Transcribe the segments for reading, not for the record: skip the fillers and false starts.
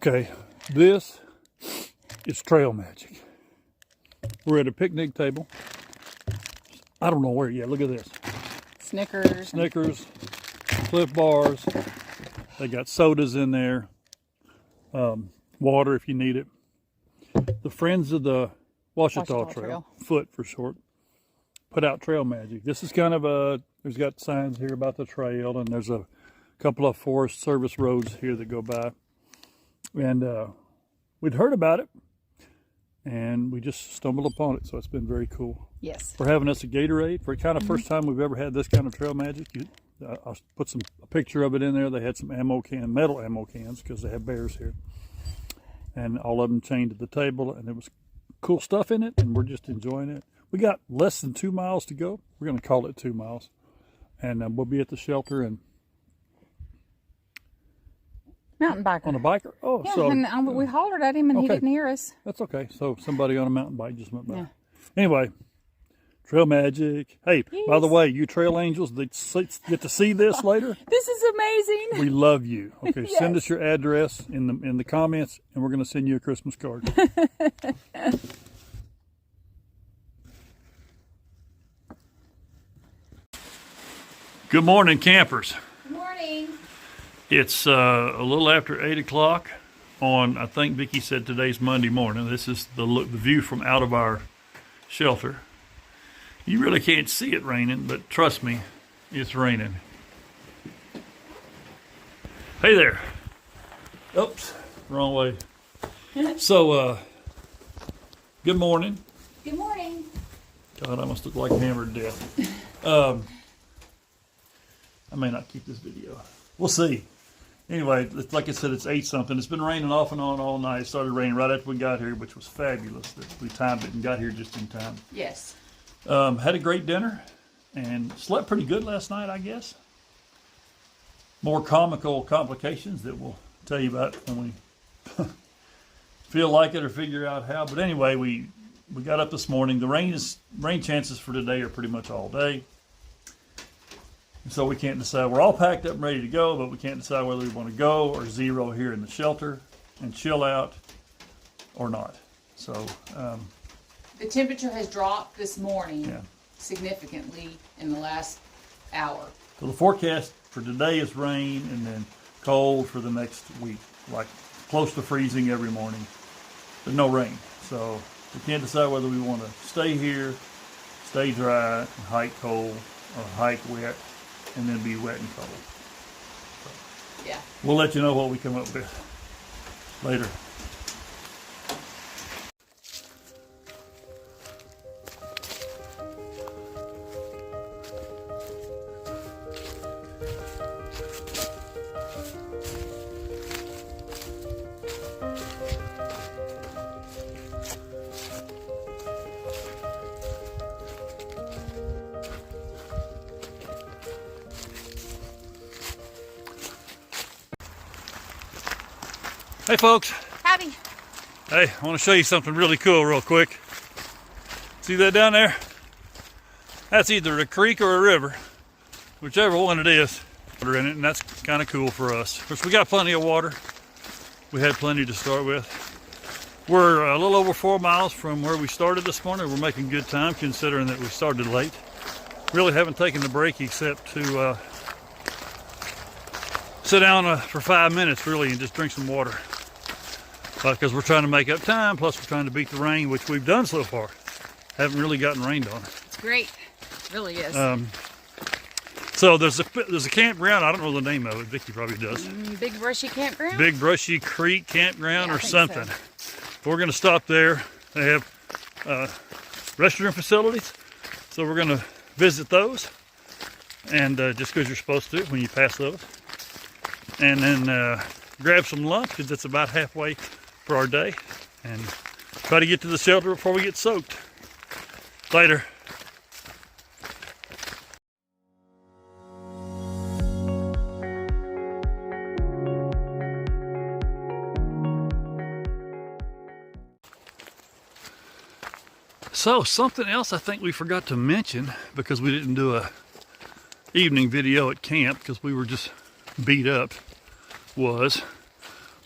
Okay, this is trail magic. We're at a picnic table. I don't know where yet. Look at this. Snickers, Cliff Bars. They got sodas in there. Water if you need it. The Friends of the Ouachita Trail, FOOT for short, put out trail magic. This is kind of a, there's got signs here about the trail, and there's a couple of Forest Service roads here that go by. And we'd heard about it, and we just stumbled upon it, so it's been very cool. Yes. For having us a Gatorade, for kind of first time we've ever had this kind of trail magic. I'll put a picture of it in there. They had some metal ammo cans, because they have bears here. And all of them chained to the table, and there was cool stuff in it, and we're just enjoying it. We got less than 2 miles to go. We're going to call it 2 miles. And we'll be at the shelter and mountain biker. On a biker? Oh, yeah, so and we hollered at him and he didn't hear us. That's okay. So somebody on a mountain bike just went by. Yeah. Anyway, trail magic. Hey, yes. By the way, you trail angels that get to see this later. This is amazing. We love you. Okay, yes. Send us your address in the comments, and we're going to send you a Christmas card. Good morning, campers. Good morning. It's a little after 8 o'clock on, I think Vicki said today's Monday morning. This is the view from out of our shelter. You really can't see it raining, but trust me, it's raining. Hey there. Oops, wrong way. So, good morning. Good morning. God, I must look like hammered to death. I may not keep this video. We'll see. Anyway, like I said, it's 8 something. It's been raining off and on all night. It started raining right after we got here, which was fabulous that we timed it and got here just in time. Yes. Had a great dinner and slept pretty good last night, I guess. More comical complications that we'll tell you about when we feel like it or figure out how. But anyway, we got up this morning. The rain chances for today are pretty much all day. And so we can't decide. We're all packed up and ready to go, but we can't decide whether we want to go or zero here in the shelter and chill out or not. So the temperature has dropped this morning significantly in the last hour. So the forecast for today is rain and then cold for the next week, like close to freezing every morning, but no rain. So we can't decide whether we want to stay here, stay dry, and hike cold, or hike wet, and then be wet and cold. So yeah. We'll let you know what we come up with later. Hey folks. Howdy. Hey, I want to show you something really cool real quick. See that down there? That's either a creek or a river, whichever one it is. Water in it, and that's kind of cool for us. Of course, we got plenty of water. We had plenty to start with. We're a little over 4 miles from where we started this morning. We're making good time considering that we started late. Really haven't taken the break except to sit down for 5 minutes really and just drink some water. Because we're trying to make up time, plus we're trying to beat the rain, which we've done so far. Haven't really gotten rained on. It's great. It really is. So there's a campground. I don't know the name of it. Vicki probably does. Big Brushy Campground? Big Brushy Creek Campground or something. So. We're going to stop there. They have restroom facilities. So we're going to visit those. And just because you're supposed to when you pass those. And then grab some lunch because it's about halfway for our day, and try to get to the shelter before we get soaked. Later. So something else I think we forgot to mention because we didn't do a evening video at camp because we were just beat up was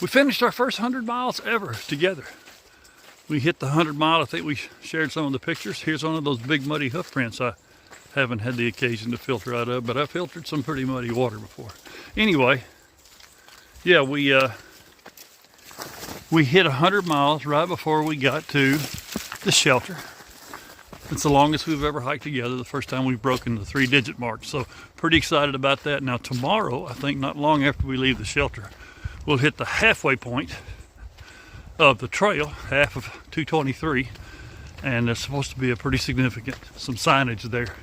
We finished our first 100 miles ever together. We hit the 100 mile. I think we shared some of the pictures. Here's one of those big muddy hoof prints I haven't had the occasion to filter out of, but I filtered some pretty muddy water before. Anyway, yeah, we hit 100 miles right before we got to the shelter. It's the longest we've ever hiked together, the first time we've broken the 3-digit mark. So pretty excited about that. Now tomorrow, I think not long after we leave the shelter, we'll hit the halfway point of the trail, half of 223. And there's supposed to be a pretty significant, some signage there.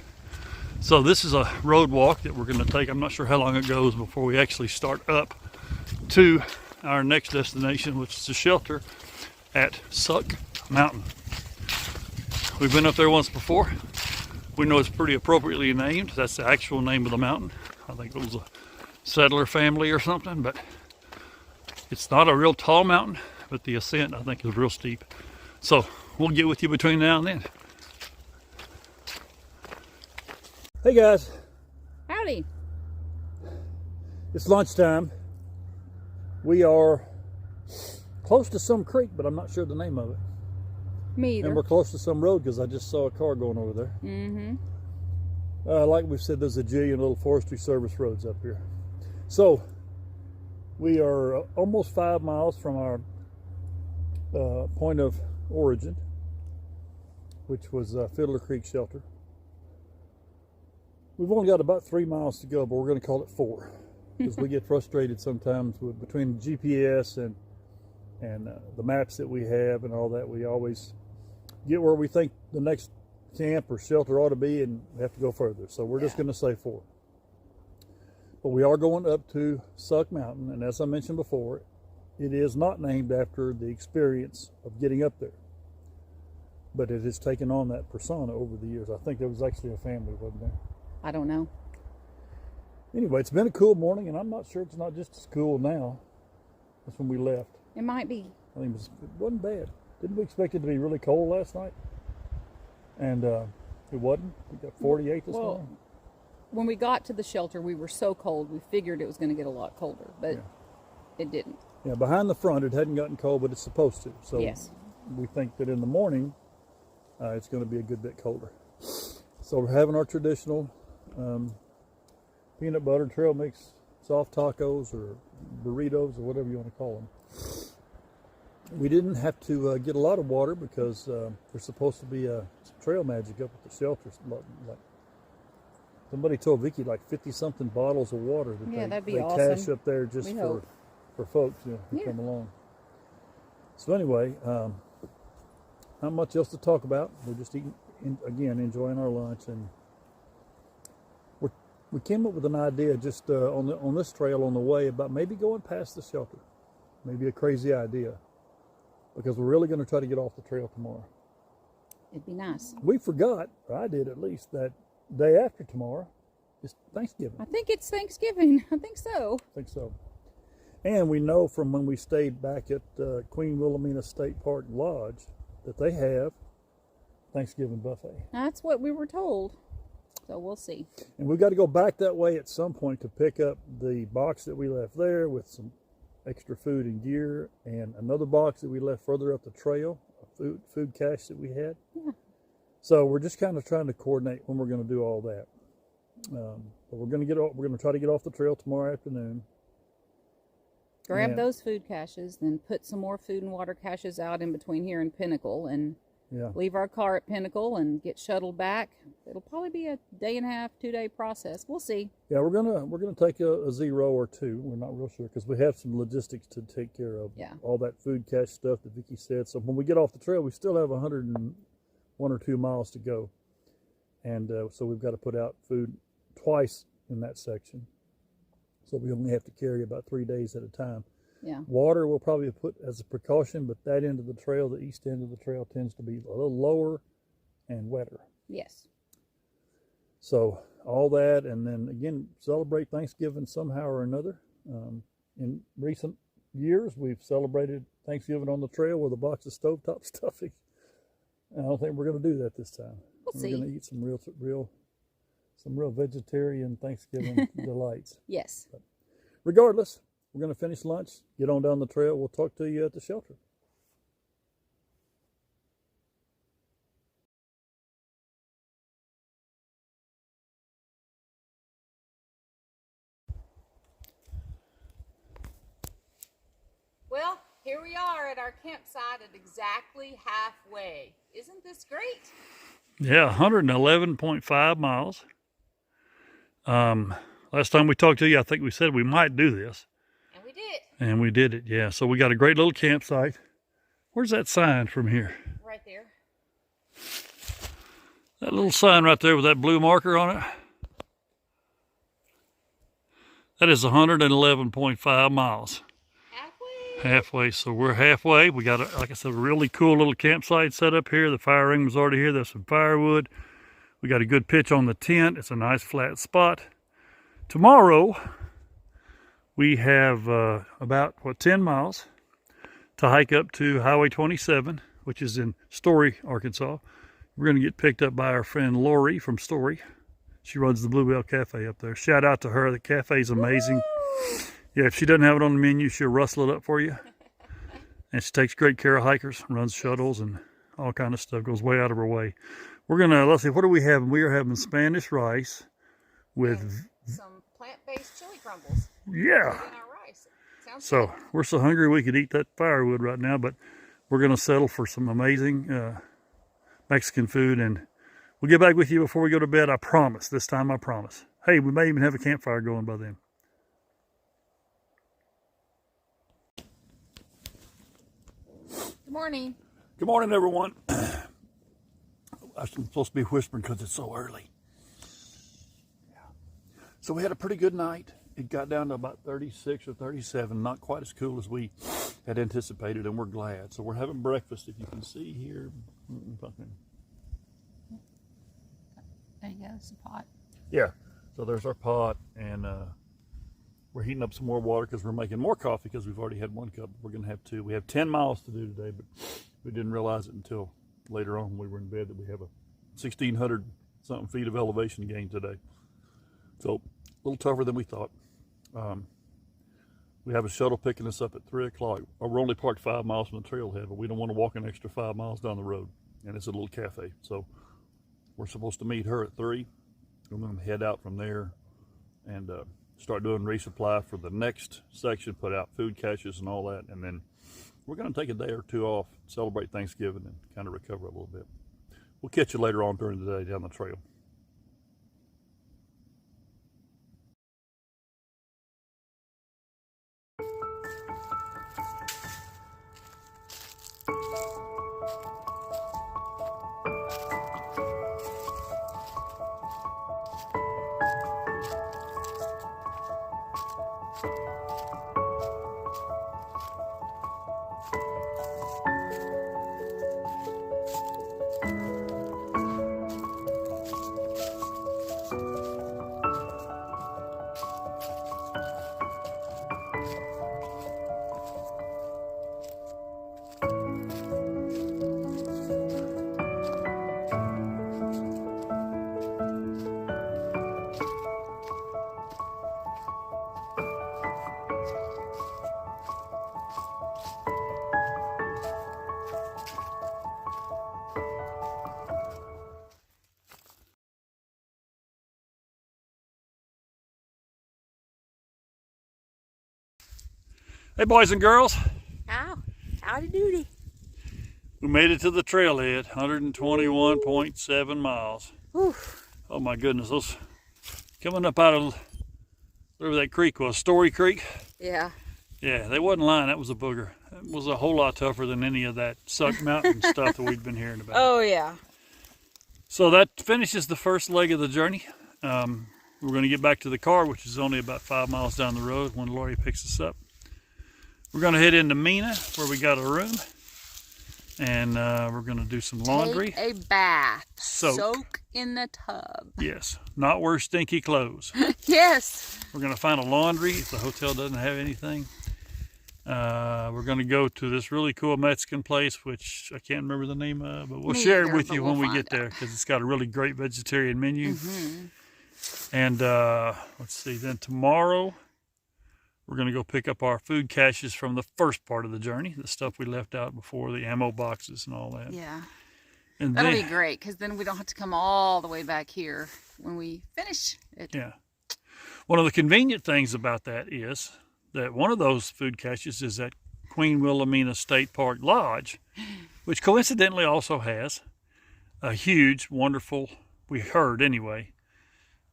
So this is a road walk that we're gonna take. I'm not sure how long it goes before we actually start up to our next destination, which is the shelter at Suck Mountain. We've been up there once before. We know it's pretty appropriately named. That's the actual name of the mountain. I think it was a settler family or something, but it's not a real tall mountain, but the ascent I think is real steep. So we'll get with you between now and then. Hey guys. Howdy. It's lunchtime. We are close to some creek, but I'm not sure the name of it. Me either. And we're close to some road because I just saw a car going over there. Mm-hmm. Like we've said, there's a jillion little Forestry Service roads up here. So we are almost 5 miles from our point of origin, which was Fiddler Creek Shelter. We've only got about 3 miles to go, but we're going to call it 4 because we get frustrated sometimes with between GPS and the maps that we have and all that. We always get where we think the next camp or shelter ought to be and we have to go further. So we're just going to say 4. But we are going up to Suck Mountain, and as I mentioned before, it is not named after the experience of getting up there, but it has taken on that persona over the years. I think there was actually a family, wasn't there? I don't know. Anyway, it's been a cool morning, and I'm not sure it's not just as cool now as when we left. It might be. I think it wasn't bad. Didn't we expect it to be really cold last night? And it wasn't. We got 48 this morning. When we got to the shelter, we were so cold, we figured it was going to get a lot colder, but it didn't. Yeah, behind the front, it hadn't gotten cold, but it's supposed to. So yes, we think that in the morning, it's going to be a good bit colder. So we're having our traditional peanut butter trail mix, soft tacos or burritos or whatever you want to call them. We didn't have to get a lot of water because there's supposed to be some trail magic up at the shelter. Like somebody told Vicky, like 50-something bottles of water that that'd be they awesome. cache up there just for folks who come along. So anyway, not much else to talk about. We're just enjoying our lunch, and we came up with an idea just on this trail on the way about maybe going past the shelter. Maybe a crazy idea, because we're really going to try to get off the trail tomorrow. It'd be nice. We forgot, or I did at least, that day after tomorrow is Thanksgiving. I think it's Thanksgiving. I think so. I think so. And we know from when we stayed back at Queen Wilhelmina State Park Lodge that they have Thanksgiving buffet. That's what we were told. So we'll see. And we've got to go back that way at some point to pick up the box that we left there with some extra food and gear, and another box that we left further up the trail, a food cache that we had. Yeah. So we're just kind of trying to coordinate when we're going to do all that. But we're going to try to get off the trail tomorrow afternoon. Grab those food caches, then put some more food and water caches out in between here and Pinnacle, and leave our car at Pinnacle and get shuttled back. It'll probably be a 1.5, 2-day process. We'll see. Yeah, we're gonna take a 0 or 2. We're not real sure because we have some logistics to take care of. Yeah. All that food cache stuff that Vicky said. So when we get off the trail, we still have 101 or 2 miles to go, and so we've got to put out food twice in that section. So we only have to carry about 3 days at a time. Yeah. Water we'll probably put as a precaution, but that end of the trail, the east end of the trail, tends to be a little lower and wetter. Yes. So all that, and then again, celebrate Thanksgiving somehow or another. In recent years, we've celebrated Thanksgiving on the trail with a box of stovetop stuffing. I don't think we're going to do that this time. We're going to eat some real vegetarian Thanksgiving delights. Yes. But regardless, we're going to finish lunch, get on down the trail. We'll talk to you at the shelter. Well, here we are at our campsite at exactly halfway. Isn't this great? Yeah, 111.5 miles. Last time we talked to you, I think we said we might do this. And we did. And we did it, yeah. So we got a great little campsite. Where's that sign from here? Right there. That little sign right there with that blue marker on it. That is 111.5 miles. Halfway, so we're halfway. We got, like I said, a really cool little campsite set up here. The fire ring was already here. There's some firewood. We got a good pitch on the tent. It's a nice flat spot. Tomorrow, we have about, 10 miles to hike up to Highway 27, which is in Story, Arkansas. We're going to get picked up by our friend Lori from Story. She runs the Bluebell Cafe up there. Shout out to her. The cafe is amazing. Woo! Yeah, if she doesn't have it on the menu, she'll rustle it up for you. And she takes great care of hikers, runs shuttles and all kind of stuff, goes way out of her way. We're going to, let's see, what are we having? We are having Spanish rice with... And some plant-based chili crumbles. Yeah. In our rice. Sounds so, good. We're so hungry we could eat that firewood right now, but we're going to settle for some amazing Mexican food, and we'll get back with you before we go to bed, I promise. This time, I promise. Hey, we may even have a campfire going by then. Good morning. Good morning, everyone. I'm supposed to be whispering because it's so early. Yeah. So we had a pretty good night. It got down to about 36 or 37, not quite as cool as we had anticipated, and we're glad. So we're having breakfast, if you can see here. There you go, it's a pot. Yeah, so there's our pot, and we're heating up some more water because we're making more coffee because we've already had 1 cup. We're going to have 2. We have 10 miles to do today, but we didn't realize it until later on when we were in bed that we have a 1,600 something feet of elevation gain today. So a little tougher than we thought. We have a shuttle picking us up at 3 o'clock. We're only parked 5 miles from the trailhead, but we don't want to walk an extra 5 miles down the road. And it's a little cafe. So we're supposed to meet her at 3. I'm going to head out from there and start doing resupply for the next section, put out food caches and all that. And then we're going to take a day or 2 off, celebrate Thanksgiving, and kind of recover a little bit. We'll catch you later on during the day down the trail. Hey, boys and girls. Howdy doody. We made it to the trailhead, 121.7 miles. Oof. Oh my goodness, those coming up out of whatever that creek was, Story Creek. Yeah. Yeah, they wasn't lying. That was a booger. It was a whole lot tougher than any of that Suck Mountain stuff that we've been hearing about. Oh yeah. So that finishes the first leg of the journey. We're going to get back to the car, which is only about 5 miles down the road when Lori picks us up. We're going to head into Mina, where we got a room, and we're going to do some laundry. Take a bath. Soak in the tub. Yes, not wear stinky clothes. Yes. We're going to find a laundry if the hotel doesn't have anything. We're going to go to this really cool Mexican place, which I can't remember the name of, but we'll share it with you when we get there, because it's got a really great vegetarian menu. Mm-hmm. And let's see, then tomorrow We're going to go pick up our food caches from the first part of the journey, the stuff we left out before, the ammo boxes and all that. Yeah. And that'll be great, because then we don't have to come all the way back here when we finish it. Yeah. One of the convenient things about that is that one of those food caches is at Queen Wilhelmina State Park Lodge, which coincidentally also has a huge, wonderful, we heard anyway,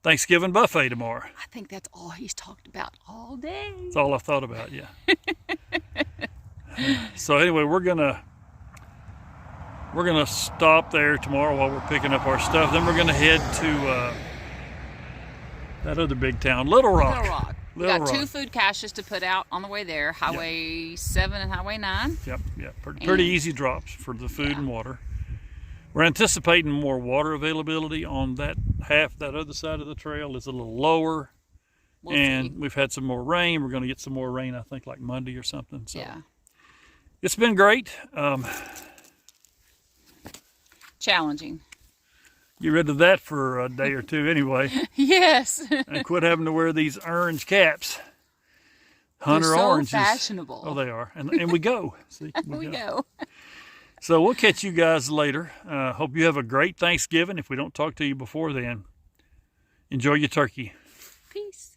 Thanksgiving buffet tomorrow. I think that's all he's talked about all day. That's all I've thought about, yeah. So anyway, we're gonna stop there tomorrow while we're picking up our stuff. Then we're gonna head to that other big town, Little Rock. Little Rock. We got 2 food caches to put out on the way there, Highway 7 and Highway 9. Yep. Pretty easy drops for the food and water. We're anticipating more water availability on that other side of the trail. It's a little lower. We'll see. We've had some more rain. We're going to get some more rain, I think, like Monday or something. So yeah. It's been great. Challenging. Get rid of that for a day or two anyway. Yes. And quit having to wear these orange caps. Hunter They're so oranges. Fashionable. Oh, they are. And we go. See, we go. So we'll catch you guys later. Hope you have a great Thanksgiving. If we don't talk to you before then, enjoy your turkey. Peace.